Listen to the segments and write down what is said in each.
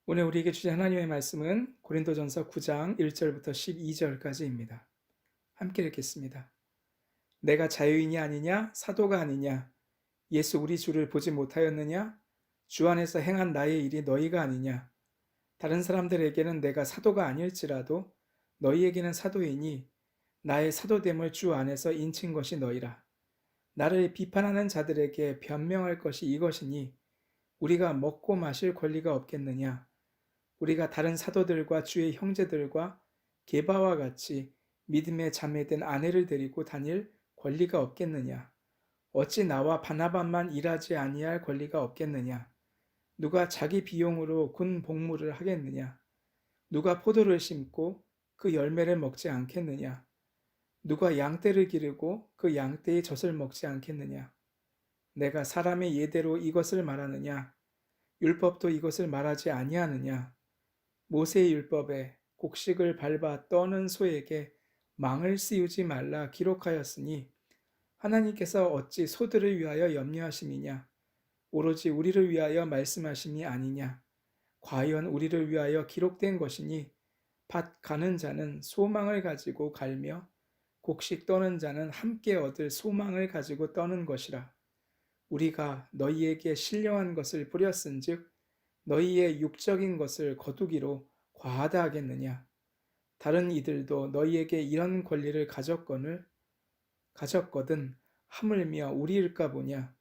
오늘 우리에게 주신 하나님의 말씀은 고린도전서 9장 1절부터 12절까지입니다. 함께 읽겠습니다. 내가 자유인이 아니냐 사도가 아니냐 예수 우리 주를 보지 못하였느냐 주 안에서 행한 나의 일이 너희가 아니냐 다른 사람들에게는 내가 사도가 아닐지라도 너희에게는 사도이니 나의 사도됨을 주 안에서 인친 것이 너희라. 나를 비판하는 자들에게 변명할 것이 이것이니 우리가 먹고 마실 권리가 없겠느냐. 우리가 다른 사도들과 주의 형제들과 게바와 같이 믿음에 자매된 아내를 데리고 다닐 권리가 없겠느냐? 어찌 나와 바나바만 일하지 아니할 권리가 없겠느냐? 누가 자기 비용으로 군 복무를 하겠느냐? 누가 포도를 심고 그 열매를 먹지 않겠느냐? 누가 양떼를 기르고 그 양떼의 젖을 먹지 않겠느냐? 내가 사람의 예대로 이것을 말하느냐? 율법도 이것을 말하지 아니하느냐? 모세의 율법에 곡식을 밟아 떠는 소에게 망을 씌우지 말라 기록하였으니 하나님께서 어찌 소들을 위하여 염려하심이냐 오로지 우리를 위하여 말씀하심이 아니냐 과연 우리를 위하여 기록된 것이니 밭 가는 자는 소망을 가지고 갈며 곡식 떠는 자는 함께 얻을 소망을 가지고 떠는 것이라. 우리가 너희에게 신령한 것을 뿌렸은즉 너희의 육적인 것을 거두기로 과하다 하겠느냐? 다른 이들도 너희에게 이런 권리를 가졌거든 하물며 우리일까 보냐?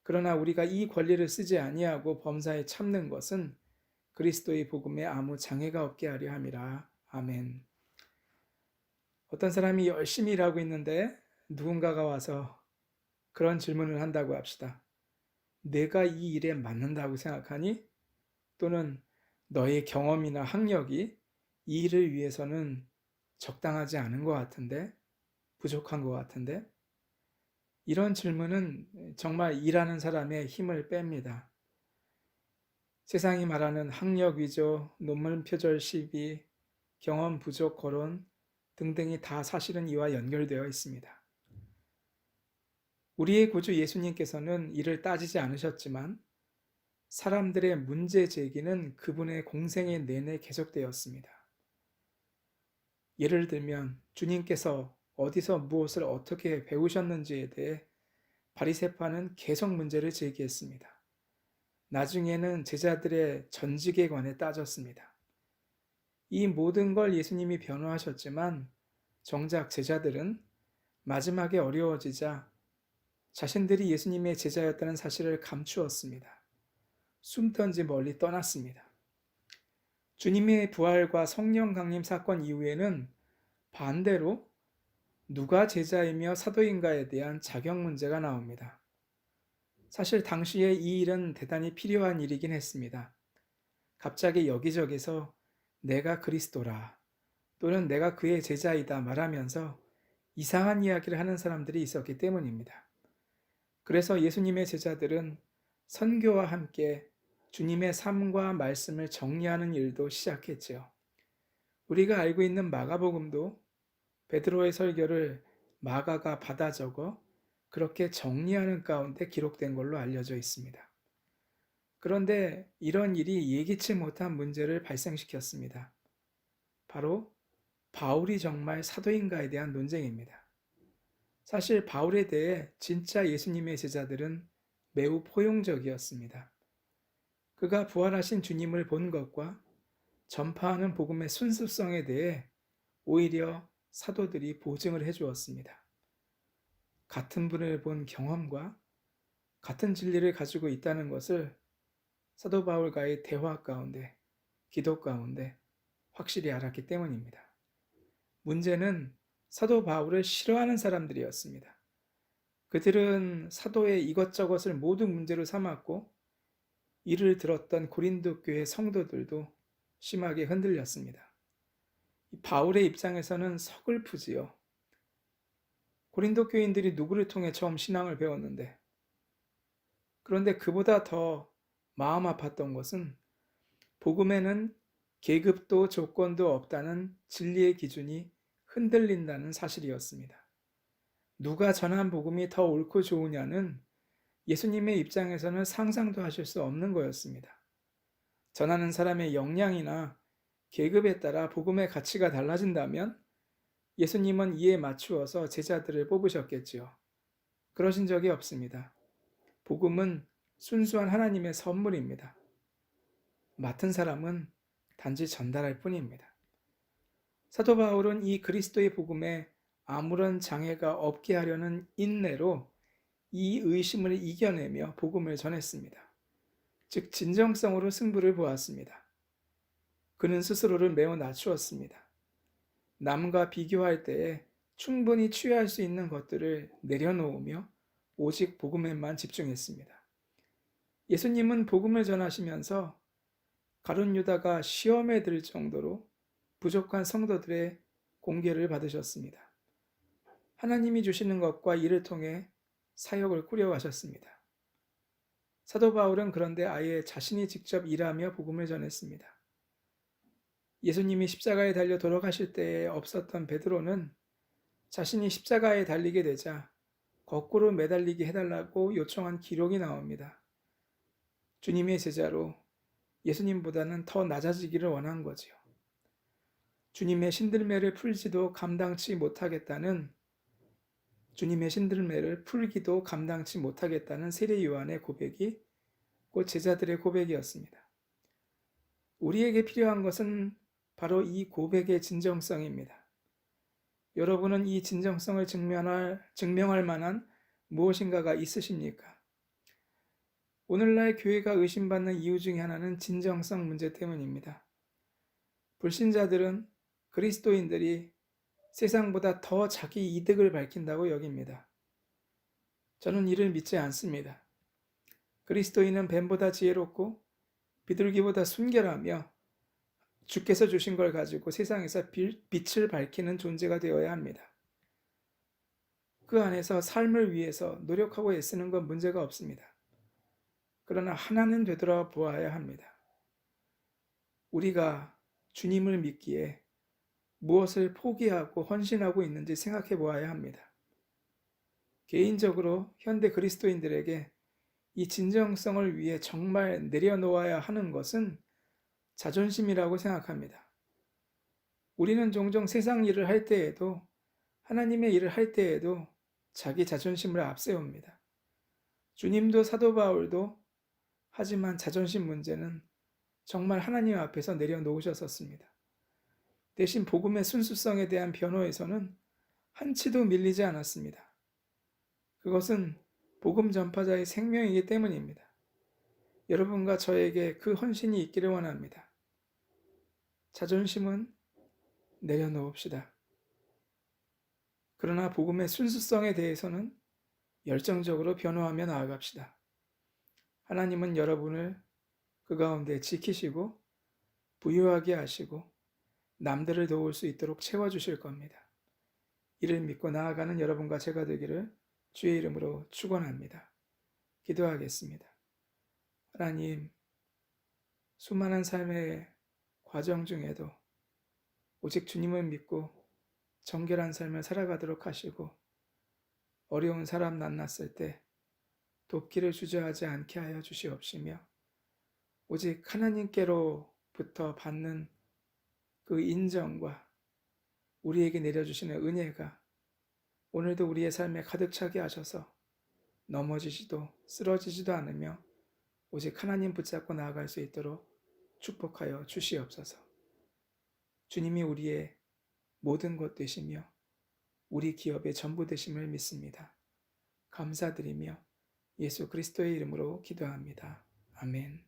그러나 우리가 이 권리를 쓰지 아니하고 범사에 참는 것은 그리스도의 복음에 아무 장애가 없게 하려 함이라. 아멘. 어떤 사람이 열심히 일하고 있는데 누군가가 와서 그런 질문을 한다고 합시다. 내가 이 일에 맞는다고 생각하니? 또는 너의 경험이나 학력이 이 일을 위해서는 적당하지 않은 것 같은데, 부족한 것 같은데, 이런 질문은 정말 일하는 사람의 힘을 뺍니다. 세상이 말하는 학력 위조, 논문 표절 시비, 경험 부족 거론 등등이 다 사실은 이와 연결되어 있습니다. 우리의 구주 예수님께서는 이를 따지지 않으셨지만 사람들의 문제 제기는 그분의 공생애 내내 계속되었습니다. 예를 들면 주님께서 어디서 무엇을 어떻게 배우셨는지에 대해 바리새파는 계속 문제를 제기했습니다. 나중에는 제자들의 전직에 관해 따졌습니다. 이 모든 걸 예수님이 변호하셨지만 정작 제자들은 마지막에 어려워지자 자신들이 예수님의 제자였다는 사실을 감추었습니다. 숨던지 멀리 떠났습니다. 주님의 부활과 성령 강림 사건 이후에는 반대로 누가 제자이며 사도인가에 대한 자격 문제가 나옵니다. 사실 당시에 이 일은 대단히 필요한 일이긴 했습니다. 갑자기 여기저기서 내가 그리스도라 또는 내가 그의 제자이다 말하면서 이상한 이야기를 하는 사람들이 있었기 때문입니다. 그래서 예수님의 제자들은 선교와 함께 주님의 삶과 말씀을 정리하는 일도 시작했지요. 우리가 알고 있는 마가복음도 베드로의 설교를 마가가 받아 적어 그렇게 정리하는 가운데 기록된 걸로 알려져 있습니다. 그런데 이런 일이 예기치 못한 문제를 발생시켰습니다. 바로 바울이 정말 사도인가에 대한 논쟁입니다. 사실 바울에 대해 진짜 예수님의 제자들은 매우 포용적이었습니다. 그가 부활하신 주님을 본 것과 전파하는 복음의 순수성에 대해 오히려 사도들이 보증을 해주었습니다. 같은 분을 본 경험과 같은 진리를 가지고 있다는 것을 사도 바울과의 대화 가운데, 기도 가운데 확실히 알았기 때문입니다. 문제는 사도 바울을 싫어하는 사람들이었습니다. 그들은 사도의 이것저것을 모두 문제로 삼았고 이를 들었던 고린도 교회 성도들도 심하게 흔들렸습니다. 바울의 입장에서는 서글프지요. 고린도 교인들이 누구를 통해 처음 신앙을 배웠는데, 그런데 그보다 더 마음 아팠던 것은 복음에는 계급도 조건도 없다는 진리의 기준이 흔들린다는 사실이었습니다. 누가 전한 복음이 더 옳고 좋으냐는 예수님의 입장에서는 상상도 하실 수 없는 거였습니다. 전하는 사람의 역량이나 계급에 따라 복음의 가치가 달라진다면 예수님은 이에 맞추어서 제자들을 뽑으셨겠지요. 그러신 적이 없습니다. 복음은 순수한 하나님의 선물입니다. 맡은 사람은 단지 전달할 뿐입니다. 사도 바울은 이 그리스도의 복음에 아무런 장애가 없게 하려는 인내로 이 의심을 이겨내며 복음을 전했습니다. 즉 진정성으로 승부를 보았습니다. 그는 스스로를 매우 낮추었습니다. 남과 비교할 때에 충분히 취할 수 있는 것들을 내려놓으며 오직 복음에만 집중했습니다. 예수님은 복음을 전하시면서 가룟 유다가 시험에 들 정도로 부족한 성도들의 공개를 받으셨습니다. 하나님이 주시는 것과 이를 통해 사역을 꾸려가셨습니다. 사도 바울은 그런데 아예 자신이 직접 일하며 복음을 전했습니다. 예수님이 십자가에 달려 돌아가실 때에 없었던 베드로는 자신이 십자가에 달리게 되자 거꾸로 매달리게 해달라고 요청한 기록이 나옵니다. 주님의 제자로 예수님보다는 더 낮아지기를 원한 거지요. 주님의 신들매를 풀지도 감당치 못하겠다는 주님의 신들매를 풀기도 감당치 못하겠다는 세례 요한의 고백이 곧 제자들의 고백이었습니다. 우리에게 필요한 것은 바로 이 고백의 진정성입니다. 여러분은 이 진정성을 증명할 만한 무엇인가가 있으십니까? 오늘날 교회가 의심받는 이유 중에 하나는 진정성 문제 때문입니다. 불신자들은 그리스도인들이 세상보다 더 자기 이득을 밝힌다고 여깁니다. 저는 이를 믿지 않습니다. 그리스도인은 뱀보다 지혜롭고 비둘기보다 순결하며 주께서 주신 걸 가지고 세상에서 빛을 밝히는 존재가 되어야 합니다. 그 안에서 삶을 위해서 노력하고 애쓰는 건 문제가 없습니다. 그러나 하나는 되돌아보아야 합니다. 우리가 주님을 믿기에 무엇을 포기하고 헌신하고 있는지 생각해 보아야 합니다. 개인적으로 현대 그리스도인들에게 이 진정성을 위해 정말 내려놓아야 하는 것은 자존심이라고 생각합니다. 우리는 종종 세상 일을 할 때에도 하나님의 일을 할 때에도 자기 자존심을 앞세웁니다. 주님도 사도 바울도 하지만 자존심 문제는 정말 하나님 앞에서 내려놓으셨었습니다. 대신 복음의 순수성에 대한 변호에서는 한치도 밀리지 않았습니다. 그것은 복음 전파자의 생명이기 때문입니다. 여러분과 저에게 그 헌신이 있기를 원합니다. 자존심은 내려놓읍시다. 그러나 복음의 순수성에 대해서는 열정적으로 변호하며 나아갑시다. 하나님은 여러분을 그 가운데 지키시고 부유하게 하시고 남들을 도울 수 있도록 채워주실 겁니다. 이를 믿고 나아가는 여러분과 제가 되기를 주의 이름으로 축원합니다. 기도하겠습니다. 하나님, 수많은 삶의 과정 중에도 오직 주님을 믿고 정결한 삶을 살아가도록 하시고 어려운 사람 만났을 때 돕기를 주저하지 않게 하여 주시옵시며 오직 하나님께로부터 받는 그 인정과 우리에게 내려주시는 은혜가 오늘도 우리의 삶에 가득 차게 하셔서 넘어지지도 쓰러지지도 않으며 오직 하나님 붙잡고 나아갈 수 있도록 축복하여 주시옵소서. 주님이 우리의 모든 것 되시며 우리 기업의 전부 되심을 믿습니다. 감사드리며 예수 그리스도의 이름으로 기도합니다. 아멘.